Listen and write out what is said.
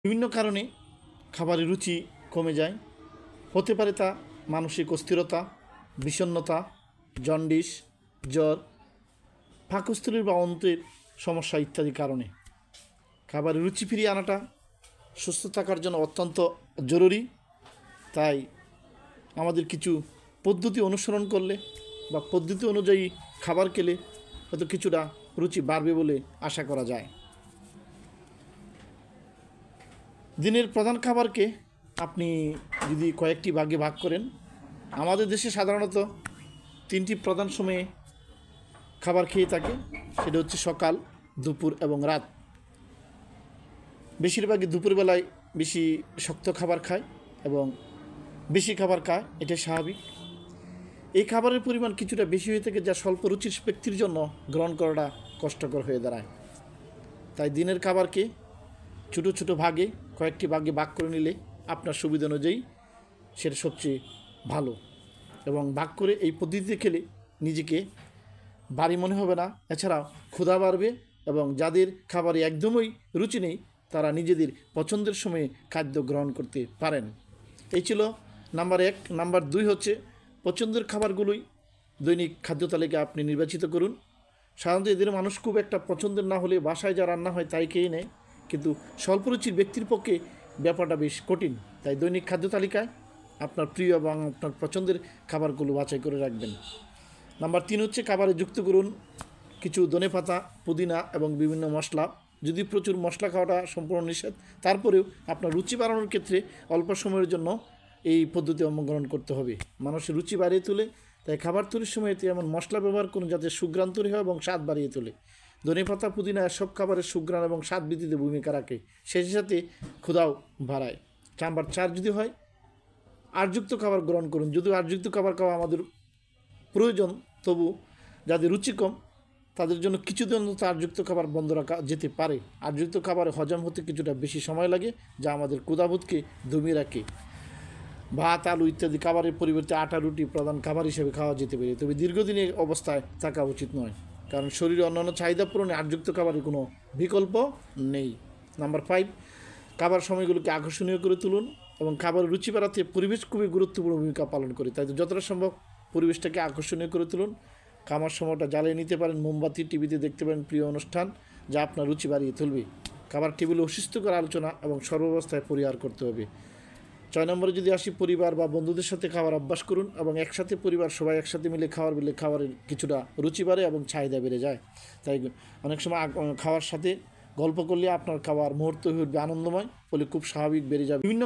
বিভিন্ন কারণে খাবারের রুচি কমে যায়। হতে পারে তা মানসিক অস্থিরতা, বিষণ্ণতা, জন্ডিস, জ্বর, পাকস্থলীর বা অন্ত্রের সমস্যা ইত্যাদি কারণে। খাবারের রুচি ফিরিয়ে আনাটা সুস্থ থাকার জন্য অত্যন্ত জরুরি। তাই আমাদের কিছু পদ্ধতি অনুসরণ করলে বা পদ্ধতি অনুযায়ী খাবার খেলে হয়তো কিছুটা রুচি বাড়বে বলে আশা করা যায়। দিনের প্রধান খাবারকে আপনি যদি কয়েকটি ভাগে ভাগ করেন, আমাদের দেশে সাধারণত 3টি প্রধান সময়ে খাবার খেয়ে থাকে। সেটা হচ্ছে সকাল, দুপুর এবং রাত। বেশিরভাগই দুপুরবেলায় বেশি শক্ত খাবার খায় এবং বেশি খাবার খায়, এটা স্বাভাবিক। এই খাবারের পরিমাণ কিছুটা বেশি হয়ে থাকে, যা স্বল্প রুচির ব্যক্তির জন্য গ্রহণ করাটা কষ্টকর হয়ে দাঁড়ায়। তাই দিনের খাবারকে ছোটো ছোটো ভাগে কয়েকটি ভাগে ভাগ করে নিলে আপনার সুবিধা অনুযায়ী সেটা সবচেয়ে ভালো। এবং ভাগ করে এই পদ্ধতিতে খেলে নিজেকে ভারী মনে হবে না, এছাড়াও ক্ষুধা বাড়বে এবং যাদের খাবারে একদমই রুচি নেই তারা নিজেদের পছন্দের সময়ে খাদ্য গ্রহণ করতে পারেন। এই ছিল নাম্বার 1। নাম্বার 2 হচ্ছে পছন্দের খাবারগুলোই দৈনিক খাদ্য তালিকায় আপনি নির্বাচিত করুন। সাধারণত এদের মানুষ খুব একটা পছন্দের না হলে বাসায় যা রান্না হয় তাই খেয়ে নেয়, কিন্তু স্বল্পরুচির ব্যক্তির পক্ষে ব্যাপারটা বেশ কঠিন। তাই দৈনিক খাদ্য তালিকায় আপনার প্রিয় এবং আপনার পছন্দের খাবারগুলো বাছাই করে রাখবেন। নাম্বার 3 হচ্ছে খাবারে যুক্ত করুন কিছু ধনেপাতা, পুদিনা এবং বিভিন্ন মশলা। যদি প্রচুর মশলা খাওয়াটা সম্পূর্ণ নিষেধ, তারপরেও আপনার রুচি বাড়ানোর ক্ষেত্রে অল্প সময়ের জন্য এই পদ্ধতি অবলম্বন করতে হবে। মানুষের রুচি বাড়িয়ে তোলে, তাই খাবার তৈরির সময় এমন মশলা ব্যবহার করুন যাতে সুঘ্রাণ তৈরি হয় এবং স্বাদ বাড়িয়ে তোলে। ধনেপাতা, পুদিনা সব খাবারের সুঘ্রাণ এবং স্বাদ বৃদ্ধিতে ভূমিকা রাখে, সেই সাথে ক্ষুধাও বাড়ায়। নাম্বার 4 যদি হয় আঁশযুক্ত খাবার গ্রহণ করুন। যদিও আঁশযুক্ত খাবার খাওয়া আমাদের প্রয়োজন, তবু যাদের রুচি কম তাদের জন্য কিছুদিন অন্তত আঁশযুক্ত খাবার বন্ধ রাখা যেতে পারে। আঁশযুক্ত খাবারে হজম হতে কিছুটা বেশি সময় লাগে, যা আমাদের ক্ষুধাবোধকে দমিয়ে রাখে। ভাত, আলু ইত্যাদি খাবারের পরিবর্তে আটা, রুটি প্রধান খাবার হিসেবে খাওয়া যেতে পারে, তবে দীর্ঘদিনের অবস্থায় থাকা উচিত নয়, কারণ শরীরে অন্যান্য চাহিদা পূরণে আঁশযুক্ত খাবারের কোনো বিকল্প নেই। নাম্বার 5, খাবার সময়গুলোকে আকর্ষণীয় করে তুলুন এবং খাবারের রুচি বাড়াতে পরিবেশ খুবই গুরুত্বপূর্ণ ভূমিকা পালন করে। তাই যতটা সম্ভব পরিবেশটাকে আকর্ষণীয় করে তুলুন। খাবার সময়টা জ্বালিয়ে নিতে পারেন মোমবাতি, টিভিতে দেখতে পারেন প্রিয় অনুষ্ঠান, যা আপনার রুচি বাড়িয়ে তুলবে। খাবার টেবিলে অস্বাস্থ্যকর আলোচনা এবং সর্বাবস্থায় পরিহার করতে হবে। 6 নম্বরে যদি আসি, পরিবার বা বন্ধুদের সাথে খাবার অভ্যাস করুন এবং একসাথে পরিবার সবাই একসাথে মিলে খাবারের কিছুটা রুচি বাড়ে এবং চাহিদা বেড়ে যায়। তাই অনেক সময় খাওয়ার সাথে গল্প করলে আপনার খাওয়ার মুহূর্ত হয়ে উঠবে আনন্দময়, ফলে খুব স্বাভাবিক বেড়ে যাবে। বিভিন্ন